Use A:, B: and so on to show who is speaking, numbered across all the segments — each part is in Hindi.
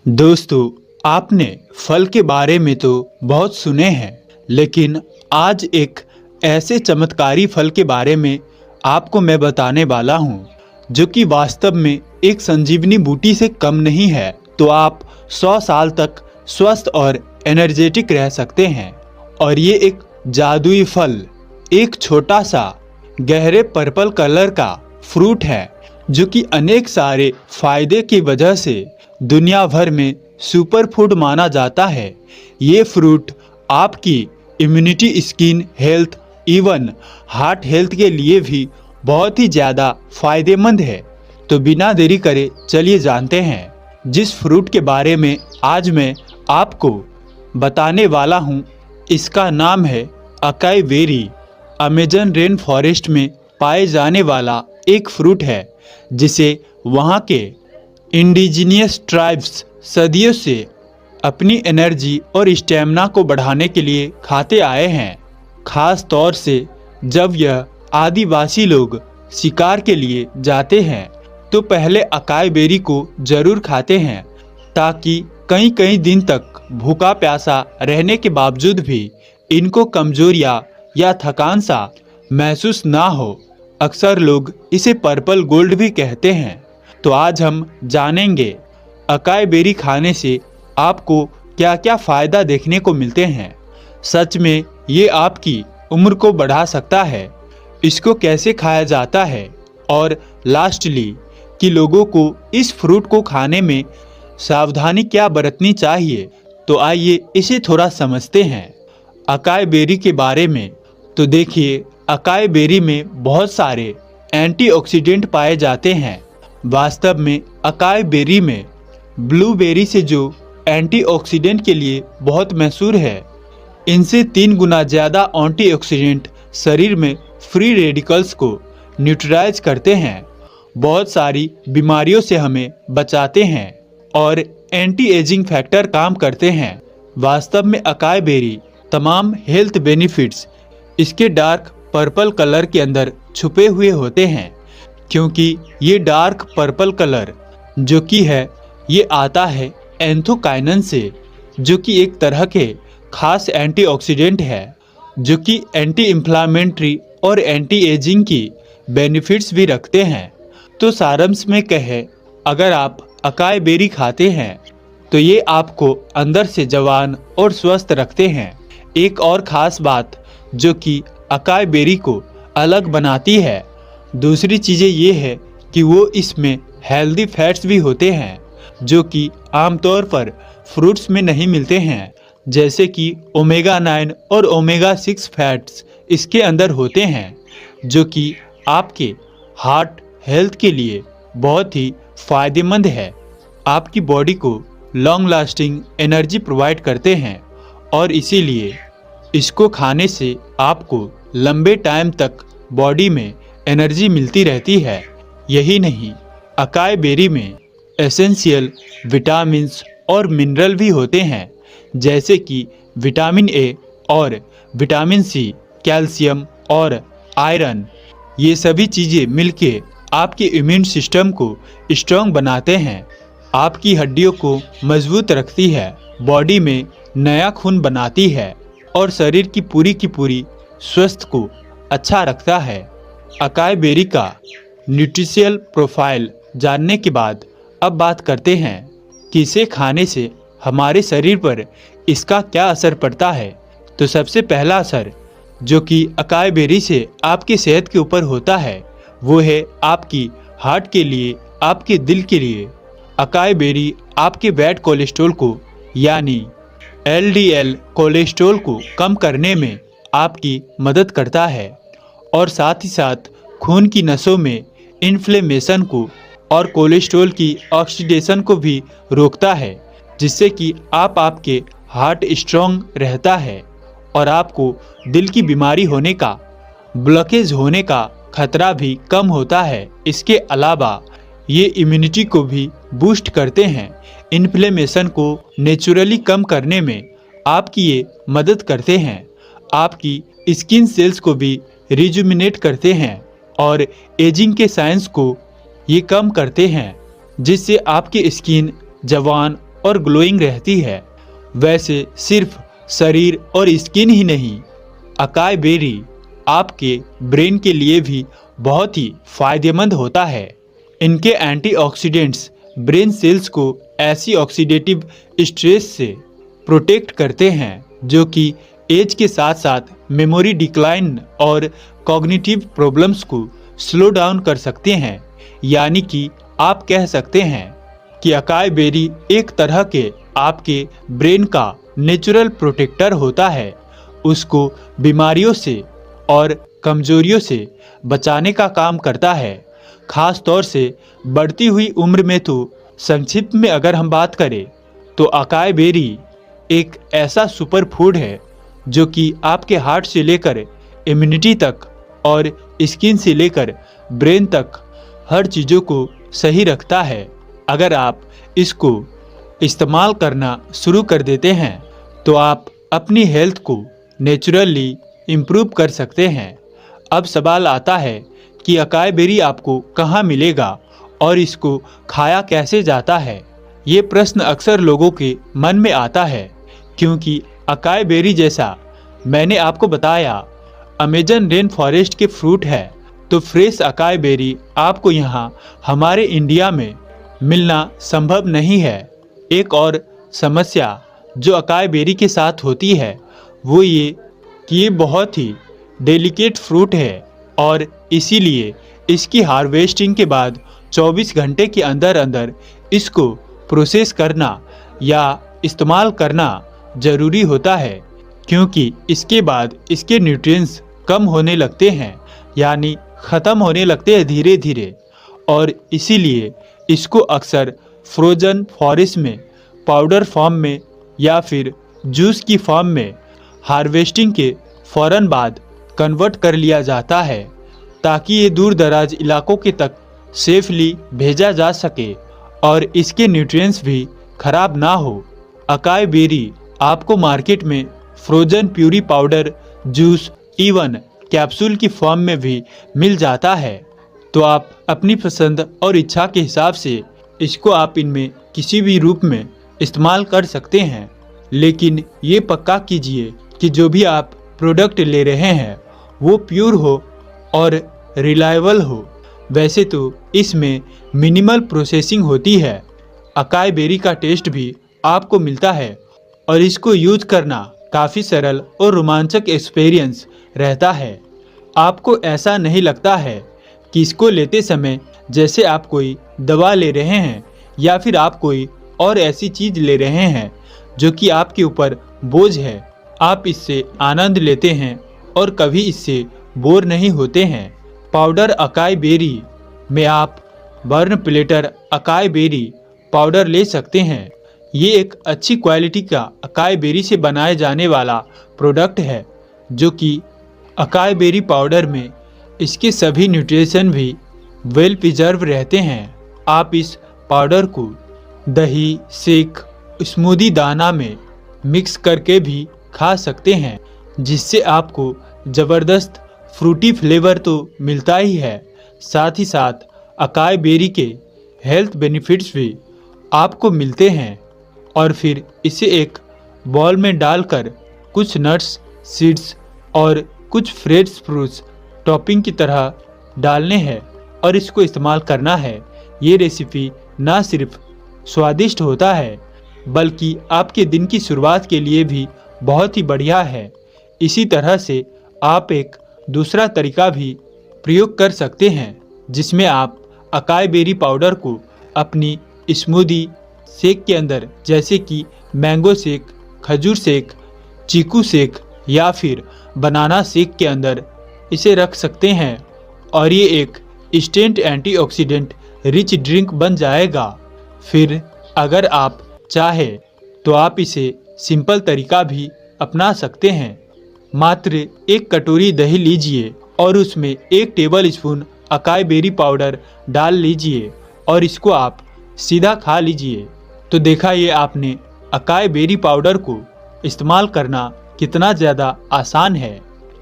A: दोस्तों, आपने फल के बारे में तो बहुत सुने हैं, लेकिन आज एक ऐसे चमत्कारी फल के बारे में आपको मैं बताने वाला हूँ, जो कि वास्तव में एक संजीवनी बूटी से कम नहीं है। तो आप 100 साल तक स्वस्थ और एनर्जेटिक रह सकते हैं। और ये एक जादुई फल, एक छोटा सा गहरे पर्पल कलर का फ्रूट है, जो कि अनेक सारे फायदे की वजह से दुनिया भर में सुपर फूड माना जाता है। ये फ्रूट आपकी immunity, skin health, even heart health के लिए भी बहुत ही ज़्यादा फायदेमंद है। तो बिना देरी करे चलिए जानते हैं जिस फ्रूट के बारे में आज मैं आपको बताने वाला हूँ। इसका नाम है acai berry. Amazon rain forest में पाए जाने वाला एक फ्रूट है, जिसे वहाँ के इंडिजिनियस ट्राइब्स सदियों से अपनी एनर्जी और स्टेमिना को बढ़ाने के लिए खाते आए हैं। खास तौर से जब यह आदिवासी लोग शिकार के लिए जाते हैं तो पहले अकाई बेरी को जरूर खाते हैं, ताकि कई कई दिन तक भूखा प्यासा रहने के बावजूद भी इनको कमजोरियाँ या थकान सा महसूस ना हो। अक्सर लोग इसे पर्पल गोल्ड भी कहते हैं। तो आज हम जानेंगे अकाई बेरी खाने से आपको क्या क्या फ़ायदा देखने को मिलते हैं। सच में ये आपकी उम्र को बढ़ा सकता है, इसको कैसे खाया जाता है, और लास्टली कि लोगों को इस फ्रूट को खाने में सावधानी क्या बरतनी चाहिए। तो आइए इसे थोड़ा समझते हैं अकाई बेरी के बारे में। तो देखिए, अकाई बेरी में बहुत सारे एंटीऑक्सीडेंट पाए जाते हैं। वास्तव में अकाई बेरी में ब्लूबेरी से जो एंटीऑक्सीडेंट के लिए बहुत मशहूर है, इनसे 3 गुना ज़्यादा एंटीऑक्सीडेंट शरीर में फ्री रेडिकल्स को न्यूट्रलाइज करते हैं, बहुत सारी बीमारियों से हमें बचाते हैं और एंटी एजिंग फैक्टर काम करते हैं। वास्तव में अकाई बेरी तमाम हेल्थ बेनिफिट्स इसके डार्क पर्पल कलर के अंदर छुपे हुए होते हैं, क्योंकि ये डार्क पर्पल कलर जो कि है ये आता है एंथोकाइनन से, जो कि एक तरह के खास एंटीऑक्सीडेंट है, जो कि एंटी इन्फ्लामेटरी और एंटी एजिंग की बेनिफिट्स भी रखते हैं। तो सारांश में कहे, अगर आप अकाई बेरी खाते हैं तो ये आपको अंदर से जवान और स्वस्थ रखते हैं। एक और ख़ास बात जो कि अकाई बेरी को अलग बनाती है, दूसरी चीज़ें ये है कि वो इसमें हेल्दी फैट्स भी होते हैं, जो कि आमतौर पर फ्रूट्स में नहीं मिलते हैं, जैसे कि ओमेगा 9 और ओमेगा 6 फैट्स इसके अंदर होते हैं, जो कि आपके हार्ट हेल्थ के लिए बहुत ही फ़ायदेमंद है। आपकी बॉडी को लॉन्ग लास्टिंग एनर्जी प्रोवाइड करते हैं और इसीलिए इसको खाने से आपको लंबे टाइम तक बॉडी में एनर्जी मिलती रहती है। यही नहीं, अकाई बेरी में एसेंशियल विटामिन्स और मिनरल भी होते हैं, जैसे कि विटामिन ए और विटामिन सी, कैल्शियम और आयरन। ये सभी चीज़ें मिलके आपके इम्यून सिस्टम को स्ट्रॉन्ग बनाते हैं, आपकी हड्डियों को मजबूत रखती है, बॉडी में नया खून बनाती है और शरीर की पूरी स्वास्थ्य को अच्छा रखता है। अकाई बेरी का न्यूट्रिशनल प्रोफाइल जानने के बाद अब बात करते हैं कि इसे खाने से हमारे शरीर पर इसका क्या असर पड़ता है। तो सबसे पहला असर जो कि अकाई बेरी से आपकी सेहत के ऊपर होता है, वो है आपकी हार्ट के लिए, आपके दिल के लिए। अकाई बेरी आपके बैड कोलेस्ट्रॉल को यानी LDL कोलेस्ट्रॉल को कम करने में आपकी मदद करता है और साथ ही साथ खून की नसों में इन्फ्लेमेशन को और कोलेस्ट्रॉल की ऑक्सीडेशन को भी रोकता है, जिससे कि आपके हार्ट स्ट्रॉन्ग रहता है और आपको दिल की बीमारी होने का, ब्लॉकेज होने का खतरा भी कम होता है। इसके अलावा ये इम्यूनिटी को भी बूस्ट करते हैं, इन्फ्लेमेशन को नेचुरली कम करने में आपकी ये मदद करते हैं, आपकी स्किन सेल्स को भी रिजुमिनेट करते हैं और एजिंग के साइंस को ये कम करते हैं, जिससे आपकी स्किन जवान और ग्लोइंग रहती है। वैसे सिर्फ शरीर और स्किन ही नहीं, अकाई बेरी आपके ब्रेन के लिए भी बहुत ही फायदेमंद होता है। इनके एंटीऑक्सीडेंट्स ब्रेन सेल्स को ऐसी ऑक्सीडेटिव स्ट्रेस से प्रोटेक्ट करते हैं जो कि एज के साथ साथ मेमोरी डिक्लाइन और कॉग्निटिव प्रॉब्लम्स को स्लो डाउन कर सकते हैं। यानी कि आप कह सकते हैं कि अकाई बेरी एक तरह के आपके ब्रेन का नेचुरल प्रोटेक्टर होता है। उसको बीमारियों से और कमजोरियों से बचाने का काम करता है। खास तौर से बढ़ती हुई उम्र में तो संक्षिप्त में अगर हम बात करें तो अकाई बेरी एक ऐसा सुपर फूड है जो कि आपके हार्ट से लेकर इम्यूनिटी तक और स्किन से लेकर ब्रेन तक हर चीज़ों को सही रखता है। अगर आप इसको इस्तेमाल करना शुरू कर देते हैं तो आप अपनी हेल्थ को नेचुरली इम्प्रूव कर सकते हैं। अब सवाल आता है कि अकाई बेरी आपको कहाँ मिलेगा और इसको खाया कैसे जाता है। ये प्रश्न अक्सर लोगों के मन में आता है क्योंकि अकाई बेरी जैसा मैंने आपको बताया अमेजन रेन फॉरेस्ट के फ्रूट है, तो फ्रेश अकाई बेरी आपको यहाँ हमारे इंडिया में मिलना संभव नहीं है। एक और समस्या जो अकाई बेरी के साथ होती है वो ये कि ये बहुत ही डेलिकेट फ्रूट है और इसीलिए इसकी हार्वेस्टिंग के बाद 24 घंटे के अंदर अंदर इसको प्रोसेस करना या इस्तेमाल करना ज़रूरी होता है, क्योंकि इसके बाद इसके न्यूट्रिएंट्स कम होने लगते हैं, यानी ख़त्म होने लगते हैं धीरे धीरे। और इसीलिए इसको अक्सर फ्रोजन फॉरेस्ट में पाउडर फॉर्म में या फिर जूस की फॉर्म में हार्वेस्टिंग के फ़ौरन बाद कन्वर्ट कर लिया जाता है ताकि ये दूर दराज इलाकों के तक सेफली भेजा जा सके और इसके न्यूट्रिएंट्स भी खराब ना हो। अकाई बेरी आपको मार्केट में frozen puree powder, juice, even capsule की फॉर्म में भी मिल जाता है। तो आप अपनी पसंद और इच्छा के हिसाब से इसको आप इनमें किसी भी रूप में इस्तेमाल कर सकते हैं। लेकिन ये पक्का कीजिए कि जो भी आप प्रोडक्ट ले रहे हैं वो प्योर हो और रिलायबल हो। वैसे तो इसमें मिनिमल प्रोसेसिंग होती है। अकाई बेरी का टेस्ट भी आपको मिलता है और इसको यूज करना काफ़ी सरल और रोमांचक एक्सपीरियंस रहता है। आपको ऐसा नहीं लगता है कि इसको लेते समय जैसे आप कोई दवा ले रहे हैं या फिर आप कोई और ऐसी चीज़ ले रहे हैं जो कि आपके ऊपर बोझ है। आप इससे आनंद लेते हैं और कभी इससे बोर नहीं होते हैं। पाउडर अकाई बेरी में आप बर्न प्लेटर अकाई बेरी पाउडर ले सकते हैं। ये एक अच्छी क्वालिटी का अकाई बेरी से बनाए जाने वाला प्रोडक्ट है जो कि अकाई बेरी पाउडर में इसके सभी न्यूट्रिशन भी वेल प्रिजर्व रहते हैं। आप इस पाउडर को दही, शेक, स्मूदी दाना में मिक्स करके भी खा सकते हैं, जिससे आपको ज़बरदस्त फ्रूटी फ्लेवर तो मिलता ही है, साथ ही साथ अकाई बेरी के हेल्थ बेनिफिट्स भी आपको मिलते हैं। और फिर इसे एक बॉल में डालकर कुछ नट्स, सीड्स और कुछ फ्रेश फ्रूट्स टॉपिंग की तरह डालने हैं और इसको इस्तेमाल करना है। ये रेसिपी ना सिर्फ स्वादिष्ट होता है बल्कि आपके दिन की शुरुआत के लिए भी बहुत ही बढ़िया है। इसी तरह से आप एक दूसरा तरीका भी प्रयोग कर सकते हैं जिसमें आप अकाई बेरी पाउडर को अपनी स्मूदी शेक के अंदर, जैसे कि मैंगो शेक, खजूर शेक, चीकू शेक या फिर बनाना शेक के अंदर इसे रख सकते हैं और ये एक इंस्टेंट एंटीऑक्सीडेंट रिच ड्रिंक बन जाएगा। फिर अगर आप चाहे तो आप इसे सिंपल तरीका भी अपना सकते हैं। मात्र एक कटोरी दही लीजिए और उसमें 1 tablespoon acai berry powder डाल लीजिए और इसको आप सीधा खा लीजिए। तो देखा ये आपने अकाई बेरी पाउडर को इस्तेमाल करना कितना ज़्यादा आसान है,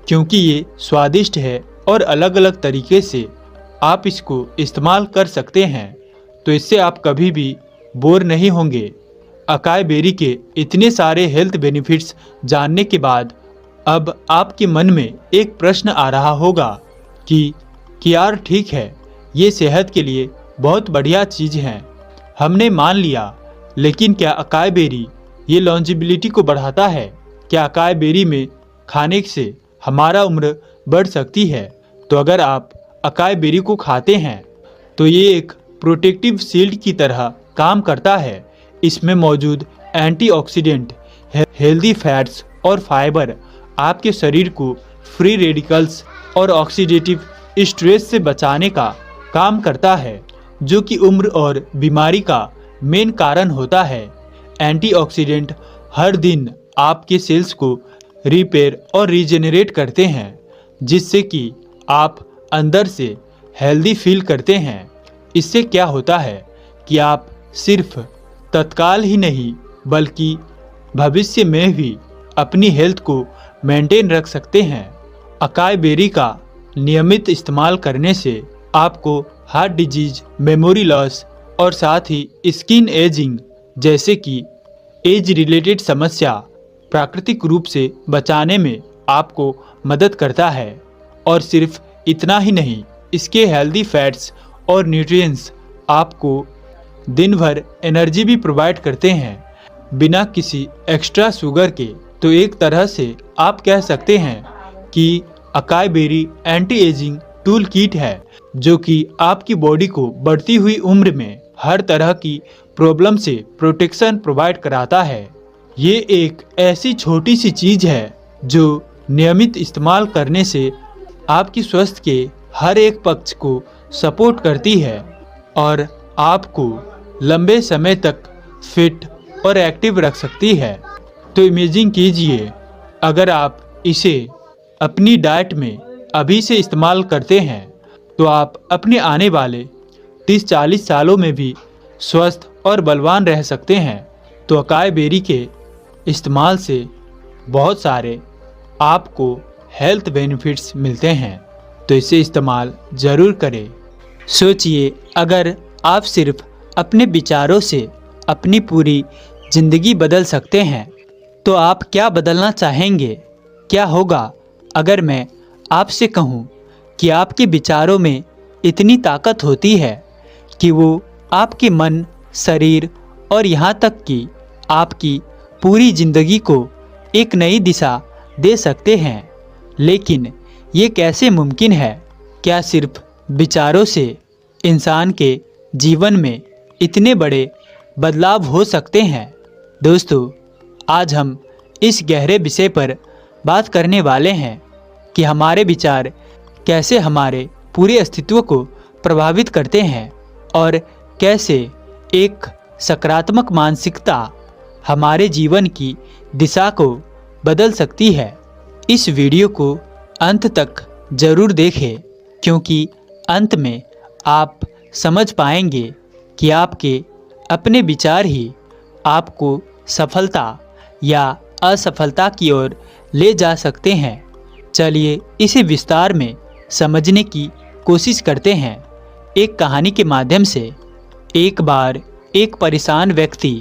A: क्योंकि ये स्वादिष्ट है और अलग अलग तरीके से आप इसको इस्तेमाल कर सकते हैं। तो इससे आप कभी भी बोर नहीं होंगे। अकाई बेरी के इतने सारे हेल्थ बेनिफिट्स जानने के बाद अब आपके मन में एक प्रश्न आ रहा होगा कि यार ठीक है, ये सेहत के लिए बहुत बढ़िया चीज़ है, हमने मान लिया, लेकिन क्या अकाई बेरी ये लॉन्जिबिलिटी को बढ़ाता है? क्या अकाई बेरी में खाने से हमारा उम्र बढ़ सकती है? तो अगर आप अकाई बेरी को खाते हैं तो ये एक प्रोटेक्टिव शील्ड की तरह काम करता है। इसमें मौजूद एंटीऑक्सीडेंट, हेल्दी फैट्स और फाइबर आपके शरीर को फ्री रेडिकल्स और ऑक्सीडेटिव स्ट्रेस से बचाने का काम करता है, जो कि उम्र और बीमारी का मेन कारण होता है। एंटीऑक्सीडेंट हर दिन आपके सेल्स को रिपेयर और रीजेनरेट करते हैं, जिससे कि आप अंदर से हेल्दी फील करते हैं। इससे क्या होता है कि आप सिर्फ तत्काल ही नहीं बल्कि भविष्य में भी अपनी हेल्थ को मेंटेन रख सकते हैं। अकाई बेरी का नियमित इस्तेमाल करने से आपको हार्ट डिजीज, मेमोरी लॉस और साथ ही स्किन एजिंग जैसे कि एज रिलेटेड समस्या प्राकृतिक रूप से बचाने में आपको मदद करता है। और सिर्फ इतना ही नहीं, इसके हेल्दी फैट्स और न्यूट्रिएंट्स आपको दिन भर एनर्जी भी प्रोवाइड करते हैं, बिना किसी एक्स्ट्रा शुगर के। तो एक तरह से आप कह सकते हैं कि acai berry anti ageing tool kit है, जो कि आपकी बॉडी को बढ़ती हुई उम्र में हर तरह की प्रॉब्लम से प्रोटेक्शन प्रोवाइड कराता है। ये एक ऐसी छोटी सी चीज़ है जो नियमित इस्तेमाल करने से आपकी स्वास्थ्य के हर एक पक्ष को सपोर्ट करती है और आपको लंबे समय तक फिट और एक्टिव रख सकती है। तो इमेजिन कीजिए, अगर आप इसे अपनी डाइट में अभी से इस्तेमाल करते हैं तो आप अपने आने वाले 30-40 सालों में भी स्वस्थ और बलवान रह सकते हैं। तो अकाई बेरी के इस्तेमाल से बहुत सारे आपको हेल्थ बेनिफिट्स मिलते हैं, तो इसे इस्तेमाल ज़रूर करें। सोचिए, अगर आप सिर्फ अपने विचारों से अपनी पूरी ज़िंदगी बदल सकते हैं तो आप क्या बदलना चाहेंगे? क्या होगा अगर मैं आपसे कहूँ कि आपके विचारों में इतनी ताकत होती है कि वो आपके मन, शरीर और यहाँ तक कि आपकी पूरी ज़िंदगी को एक नई दिशा दे सकते हैं। लेकिन ये कैसे मुमकिन है? क्या सिर्फ विचारों से इंसान के जीवन में इतने बड़े बदलाव हो सकते हैं? दोस्तों, आज हम इस गहरे विषय पर बात करने वाले हैं कि हमारे विचार कैसे हमारे पूरे अस्तित्व को प्रभावित करते हैं और कैसे एक सकारात्मक मानसिकता हमारे जीवन की दिशा को बदल सकती है। इस वीडियो को अंत तक ज़रूर देखें, क्योंकि अंत में आप समझ पाएंगे कि आपके अपने विचार ही आपको सफलता या असफलता की ओर ले जा सकते हैं। चलिए इसे विस्तार में समझने की कोशिश करते हैं एक कहानी के माध्यम से। एक बार एक परेशान व्यक्ति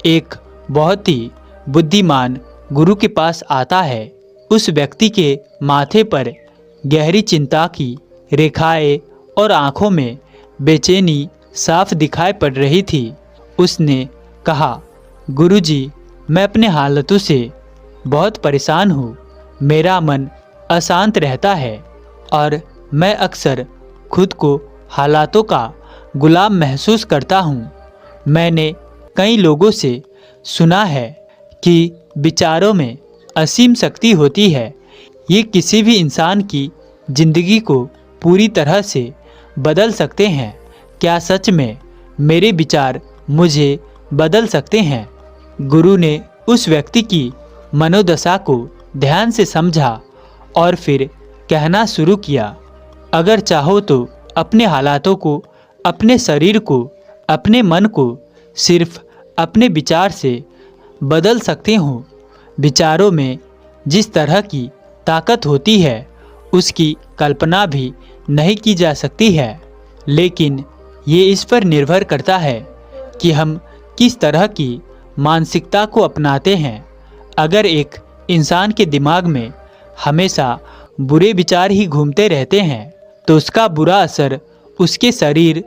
A: एक बहुत ही बुद्धिमान गुरु के पास आता है। उस व्यक्ति के माथे पर गहरी चिंता की रेखाएं और आंखों में बेचैनी साफ दिखाई पड़ रही थी। उसने कहा, गुरुजी, मैं अपने हालातों से बहुत परेशान हूँ। मेरा मन अशांत रहता है और मैं अक्सर खुद को हालातों का गुलाम महसूस करता हूँ। मैंने कई लोगों से सुना है कि विचारों में असीम शक्ति होती है। ये किसी भी इंसान की ज़िंदगी को पूरी तरह से बदल सकते हैं। क्या सच में मेरे विचार मुझे बदल सकते हैं? गुरु ने उस व्यक्ति की मनोदशा को ध्यान से समझा और फिर कहना शुरू किया, अगर चाहो तो अपने हालातों को, अपने शरीर को, अपने मन को सिर्फ अपने विचार से बदल सकते हो। विचारों में जिस तरह की ताकत होती है उसकी कल्पना भी नहीं की जा सकती है, लेकिन ये इस पर निर्भर करता है कि हम किस तरह की मानसिकता को अपनाते हैं। अगर एक इंसान के दिमाग में हमेशा बुरे विचार ही घूमते रहते हैं तो उसका बुरा असर उसके शरीर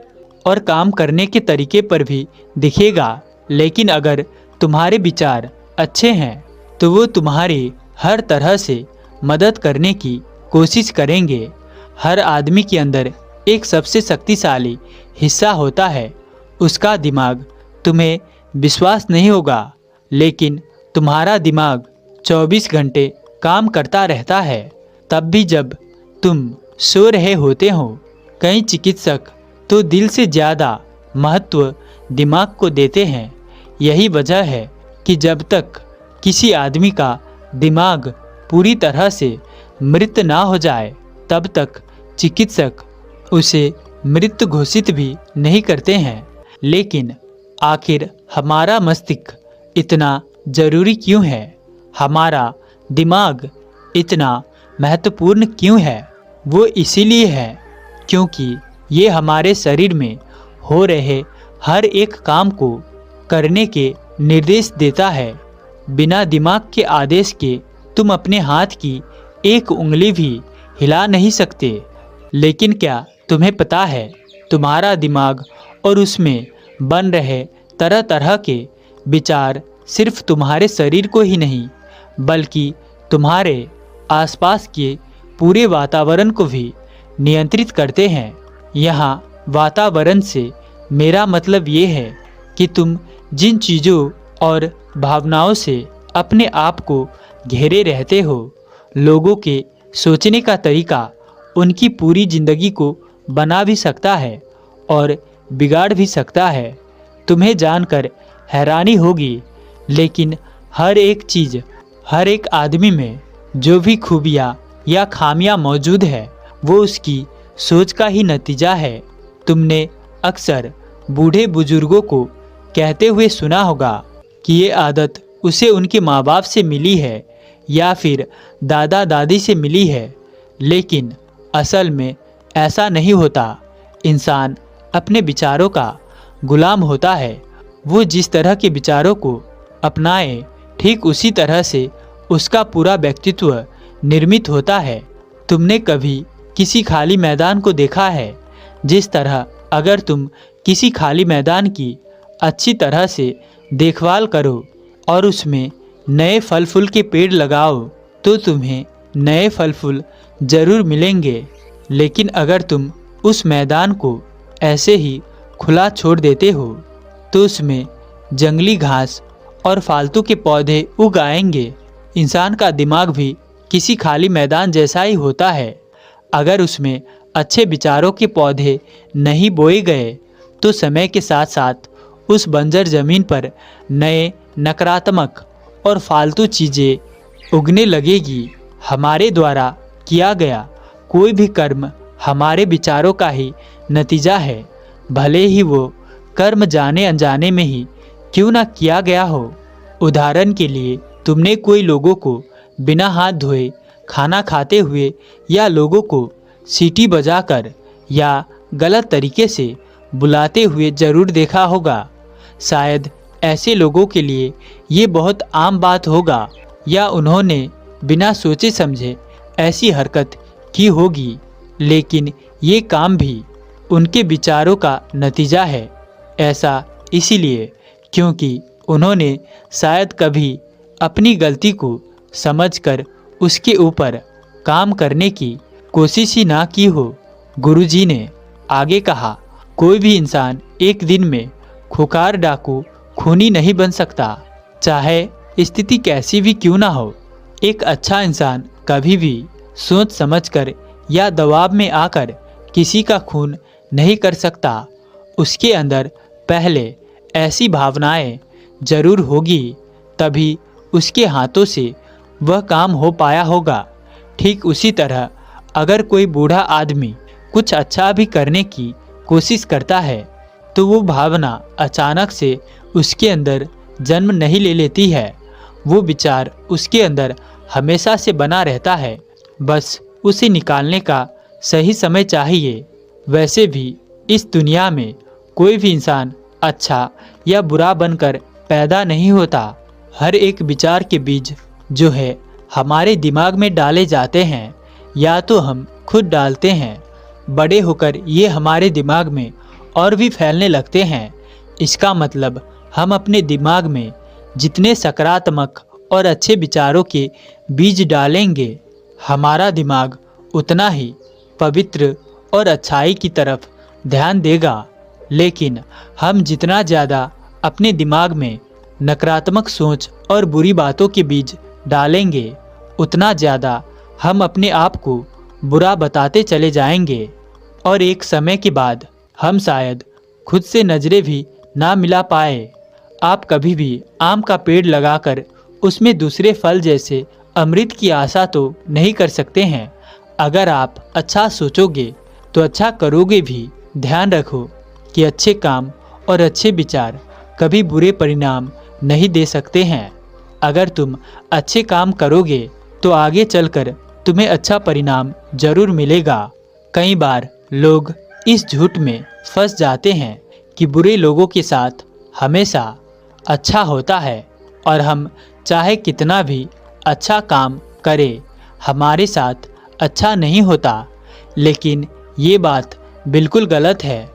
A: और काम करने के तरीके पर भी दिखेगा। लेकिन अगर तुम्हारे विचार अच्छे हैं तो वो तुम्हारी हर तरह से मदद करने की कोशिश करेंगे। हर आदमी के अंदर एक सबसे शक्तिशाली हिस्सा होता है, उसका दिमाग। तुम्हें विश्वास नहीं होगा, लेकिन तुम्हारा दिमाग 24 घंटे काम करता रहता है, तब भी जब तुम सो रहे होते हो। कई चिकित्सक तो दिल से ज़्यादा महत्व दिमाग को देते हैं। यही वजह है कि जब तक किसी आदमी का दिमाग पूरी तरह से मृत ना हो जाए तब तक चिकित्सक उसे मृत घोषित भी नहीं करते हैं। लेकिन आखिर हमारा मस्तिष्क इतना ज़रूरी क्यों है? हमारा दिमाग इतना महत्वपूर्ण क्यों है? वो इसीलिए है क्योंकि ये हमारे शरीर में हो रहे हर एक काम को करने के निर्देश देता है। बिना दिमाग के आदेश के तुम अपने हाथ की एक उंगली भी हिला नहीं सकते। लेकिन क्या तुम्हें पता है, तुम्हारा दिमाग और उसमें बन रहे तरह तरह के विचार सिर्फ तुम्हारे शरीर को ही नहीं बल्कि तुम्हारे आसपास के पूरे वातावरण को भी नियंत्रित करते हैं। यहाँ वातावरण से मेरा मतलब ये है कि तुम जिन चीज़ों और भावनाओं से अपने आप को घेरे रहते हो, लोगों के सोचने का तरीका उनकी पूरी ज़िंदगी को बना भी सकता है और बिगाड़ भी सकता है। तुम्हें जानकर हैरानी होगी, लेकिन हर एक चीज़, हर एक आदमी में जो भी खूबियाँ या खामियाँ मौजूद है वो उसकी सोच का ही नतीजा है। तुमने अक्सर बूढ़े बुजुर्गों को कहते हुए सुना होगा कि ये आदत उसे उनके माँ बाप से मिली है या फिर दादा दादी से मिली है। लेकिन असल में ऐसा नहीं होता। इंसान अपने विचारों का गुलाम होता है। वो जिस तरह के विचारों को अपनाए, ठीक उसी तरह से उसका पूरा व्यक्तित्व निर्मित होता है। तुमने कभी किसी खाली मैदान को देखा है? जिस तरह अगर तुम किसी खाली मैदान की अच्छी तरह से देखभाल करो और उसमें नए फल फूल के पेड़ लगाओ तो तुम्हें नए फल फूल ज़रूर मिलेंगे। लेकिन अगर तुम उस मैदान को ऐसे ही खुला छोड़ देते हो तो उसमें जंगली घास और फालतू के पौधे उग आएंगे। इंसान का दिमाग भी किसी खाली मैदान जैसा ही होता है। अगर उसमें अच्छे विचारों के पौधे नहीं बोए गए तो समय के साथ साथ उस बंजर ज़मीन पर नए नकारात्मक और फालतू चीज़ें उगने लगेगी। हमारे द्वारा किया गया कोई भी कर्म हमारे विचारों का ही नतीजा है, भले ही वो कर्म जाने अनजाने में ही क्यों ना किया गया हो। उदाहरण के लिए, तुमने कोई लोगों को बिना हाथ धोए खाना खाते हुए या लोगों को सीटी बजाकर या गलत तरीके से बुलाते हुए ज़रूर देखा होगा। शायद ऐसे लोगों के लिए ये बहुत आम बात होगा या उन्होंने बिना सोचे समझे ऐसी हरकत की होगी, लेकिन ये काम भी उनके विचारों का नतीजा है। ऐसा इसीलिए क्योंकि उन्होंने शायद कभी अपनी गलती को समझकर उसके ऊपर काम करने की कोशिश ही ना की हो। गुरुजी ने आगे कहा, कोई भी इंसान एक दिन में खुकार डाकू खूनी नहीं बन सकता, चाहे स्थिति कैसी भी क्यों ना हो। एक अच्छा इंसान कभी भी सोच समझकर या दबाव में आकर किसी का खून नहीं कर सकता। उसके अंदर पहले ऐसी भावनाएं जरूर होगी, तभी उसके हाथों से वह काम हो पाया होगा। ठीक उसी तरह अगर कोई बूढ़ा आदमी कुछ अच्छा भी करने की कोशिश करता है तो वो भावना अचानक से उसके अंदर जन्म नहीं ले लेती है। वो विचार उसके अंदर हमेशा से बना रहता है, बस उसे निकालने का सही समय चाहिए। वैसे भी इस दुनिया में कोई भी इंसान अच्छा या बुरा बनकर
B: पैदा नहीं होता। हर एक विचार के बीज जो है हमारे दिमाग में डाले जाते हैं, या तो हम खुद डालते हैं, बड़े होकर ये हमारे दिमाग में और भी फैलने लगते हैं। इसका मतलब हम अपने दिमाग में जितने सकारात्मक और अच्छे विचारों के बीज डालेंगे, हमारा दिमाग उतना ही पवित्र और अच्छाई की तरफ ध्यान देगा। लेकिन हम जितना ज़्यादा अपने दिमाग में नकारात्मक सोच और बुरी बातों के बीज डालेंगे, उतना ज़्यादा हम अपने आप को बुरा बताते चले जाएंगे और एक समय के बाद हम शायद खुद से नज़रें भी ना मिला पाए। आप कभी भी आम का पेड़ लगाकर उसमें दूसरे फल जैसे अमृत की आशा तो नहीं कर सकते हैं। अगर आप अच्छा सोचोगे तो अच्छा करोगे भी। ध्यान रखो कि अच्छे काम और अच्छे विचार कभी बुरे परिणाम नहीं दे सकते हैं। अगर तुम अच्छे काम करोगे तो आगे चलकर तुम्हें अच्छा परिणाम जरूर मिलेगा। कई बार लोग इस झूठ में फंस जाते हैं कि बुरे लोगों के साथ हमेशा अच्छा होता है और हम चाहे कितना भी अच्छा काम करें, हमारे साथ अच्छा नहीं होता। लेकिन ये बात बिल्कुल गलत है।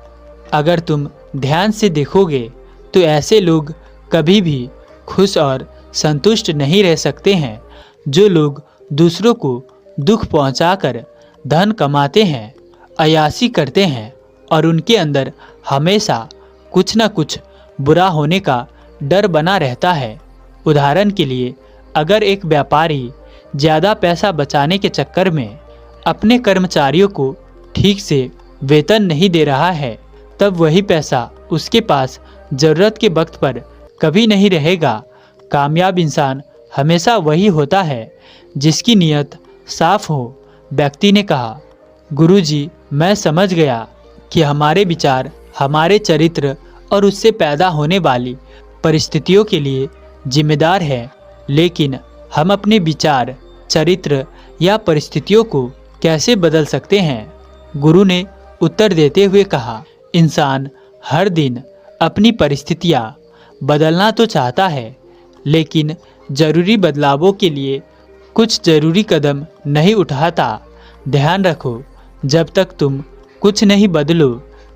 B: अगर तुम ध्यान से देखोगे तो ऐसे लोग कभी भी खुश और संतुष्ट नहीं रह सकते हैं। जो लोग दूसरों को दुख पहुंचाकर धन कमाते हैं, अय्याशी करते हैं और उनके अंदर हमेशा कुछ न कुछ बुरा होने का डर बना रहता है। उदाहरण के लिए, अगर एक व्यापारी ज़्यादा पैसा बचाने के चक्कर में अपने कर्मचारियों को ठीक से वेतन नहीं दे रहा है, तब वही पैसा उसके पास ज़रूरत के वक्त पर कभी नहीं रहेगा। कामयाब इंसान हमेशा वही होता है जिसकी नीयत साफ हो। व्यक्ति ने कहा, गुरुजी, मैं समझ गया कि हमारे विचार हमारे चरित्र और उससे पैदा होने वाली परिस्थितियों के लिए जिम्मेदार है। लेकिन हम अपने विचार, चरित्र या परिस्थितियों को कैसे बदल सकते हैं? गुरु ने उत्तर देते हुए कहा, इंसान हर दिन अपनी परिस्थितियाँ बदलना तो चाहता है, लेकिन ज़रूरी बदलावों के लिए कुछ ज़रूरी कदम नहीं उठाता। ध्यान रखो, जब तक तुम कुछ नहीं बदलो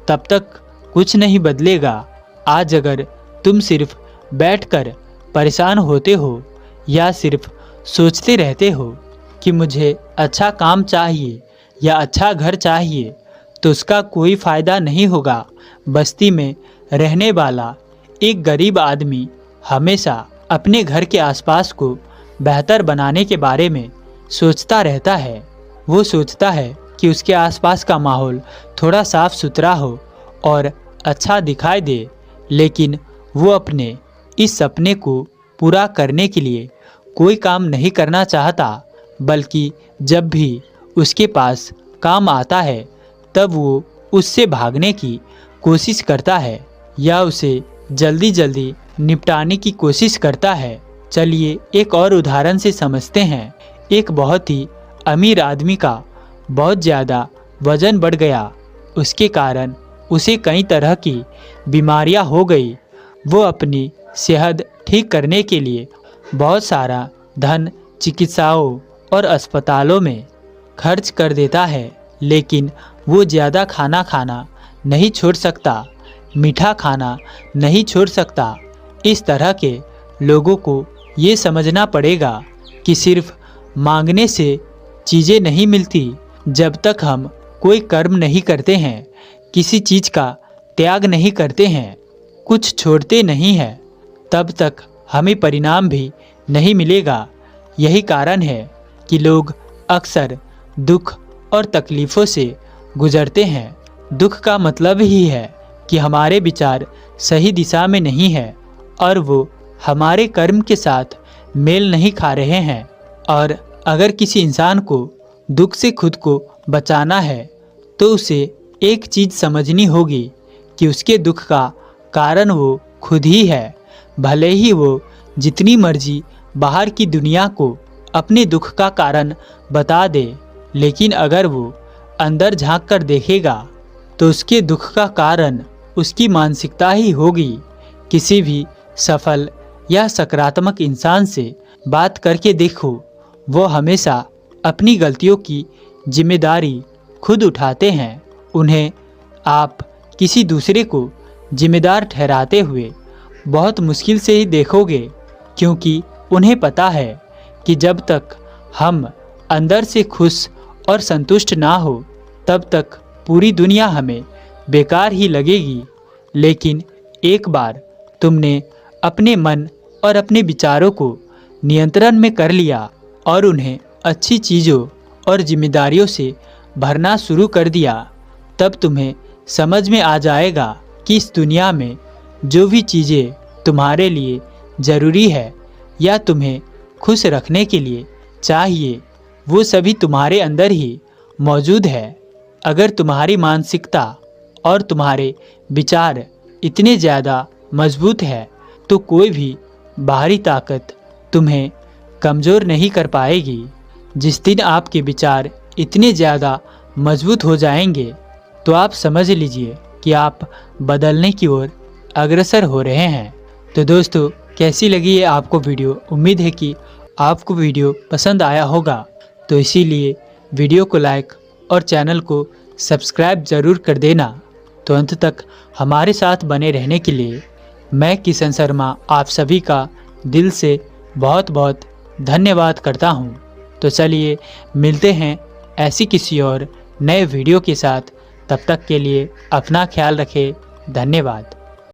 B: तब तक कुछ नहीं बदलेगा। आज अगर तुम सिर्फ बैठकर परेशान होते हो या सिर्फ सोचते रहते हो कि मुझे अच्छा काम चाहिए या अच्छा घर चाहिए, तो उसका कोई फ़ायदा नहीं होगा। बस्ती में रहने वाला एक गरीब आदमी हमेशा अपने घर के आसपास को बेहतर बनाने के बारे में सोचता रहता है। वो सोचता है कि उसके आसपास का माहौल थोड़ा साफ सुथरा हो और अच्छा दिखाई दे, लेकिन वो अपने इस सपने को पूरा करने के लिए कोई काम नहीं करना चाहता, बल्कि जब भी उसके पास काम आता है तब वो उससे भागने की कोशिश करता है या उसे जल्दी जल्दी निपटाने की कोशिश करता है। चलिए एक और उदाहरण से समझते हैं। एक बहुत ही अमीर आदमी का बहुत ज़्यादा वज़न बढ़ गया। उसके कारण उसे कई तरह की बीमारियां हो गई। वो अपनी सेहत ठीक करने के लिए बहुत सारा धन चिकित्साओं और अस्पतालों में खर्च कर देता है, लेकिन वो ज़्यादा खाना नहीं छोड़ सकता, मीठा खाना नहीं छोड़ सकता। इस तरह के लोगों को ये समझना पड़ेगा कि सिर्फ मांगने से चीज़ें नहीं मिलती। जब तक हम कोई कर्म नहीं करते हैं, किसी चीज़ का त्याग नहीं करते हैं, कुछ छोड़ते नहीं हैं, तब तक हमें परिणाम भी नहीं मिलेगा। यही कारण है कि लोग अक्सर दुख और तकलीफ़ों से गुजरते हैं। दुख का मतलब ही है कि हमारे विचार सही दिशा में नहीं है और वो हमारे कर्म के साथ मेल नहीं खा रहे हैं। और अगर किसी इंसान को दुख से खुद को बचाना है तो उसे एक चीज़ समझनी होगी कि उसके दुख का कारण वो खुद ही है। भले ही वो जितनी मर्जी बाहर की दुनिया को अपने दुख का कारण बता दे, लेकिन अगर वो अंदर झांक कर देखेगा तो उसके दुख का कारण उसकी मानसिकता ही होगी। किसी भी सफल या सकारात्मक इंसान से बात करके देखो। वो हमेशा अपनी गलतियों की जिम्मेदारी खुद उठाते हैं। उन्हें आप किसी दूसरे को जिम्मेदार ठहराते हुए बहुत मुश्किल से ही देखोगे, क्योंकि उन्हें पता है कि जब तक हम अंदर से खुश और संतुष्ट ना हो तब तक पूरी दुनिया हमें बेकार ही लगेगी। लेकिन एक बार तुमने अपने मन और अपने विचारों को नियंत्रण में कर लिया और उन्हें अच्छी चीज़ों और जिम्मेदारियों से भरना शुरू कर दिया, तब तुम्हें समझ में आ जाएगा कि इस दुनिया में जो भी चीज़ें तुम्हारे लिए ज़रूरी है या तुम्हें खुश रखने के लिए चाहिए, वो सभी तुम्हारे अंदर ही मौजूद है। अगर तुम्हारी मानसिकता और तुम्हारे विचार इतने ज़्यादा मजबूत है तो कोई भी बाहरी ताकत तुम्हें कमज़ोर नहीं कर पाएगी। जिस दिन आपके विचार इतने ज़्यादा मजबूत हो जाएंगे तो आप समझ लीजिए कि आप बदलने की ओर अग्रसर हो रहे हैं। तो दोस्तों, कैसी लगी है आपको वीडियो? उम्मीद है कि आपको वीडियो पसंद आया होगा। तो इसीलिए वीडियो को लाइक और चैनल को सब्सक्राइब ज़रूर कर देना। तो अंत तक हमारे साथ बने रहने के लिए मैं किशन शर्मा आप सभी का दिल से बहुत बहुत धन्यवाद करता हूँ। तो चलिए मिलते हैं ऐसी किसी और नए वीडियो के साथ। तब तक के लिए अपना ख्याल रखें। धन्यवाद।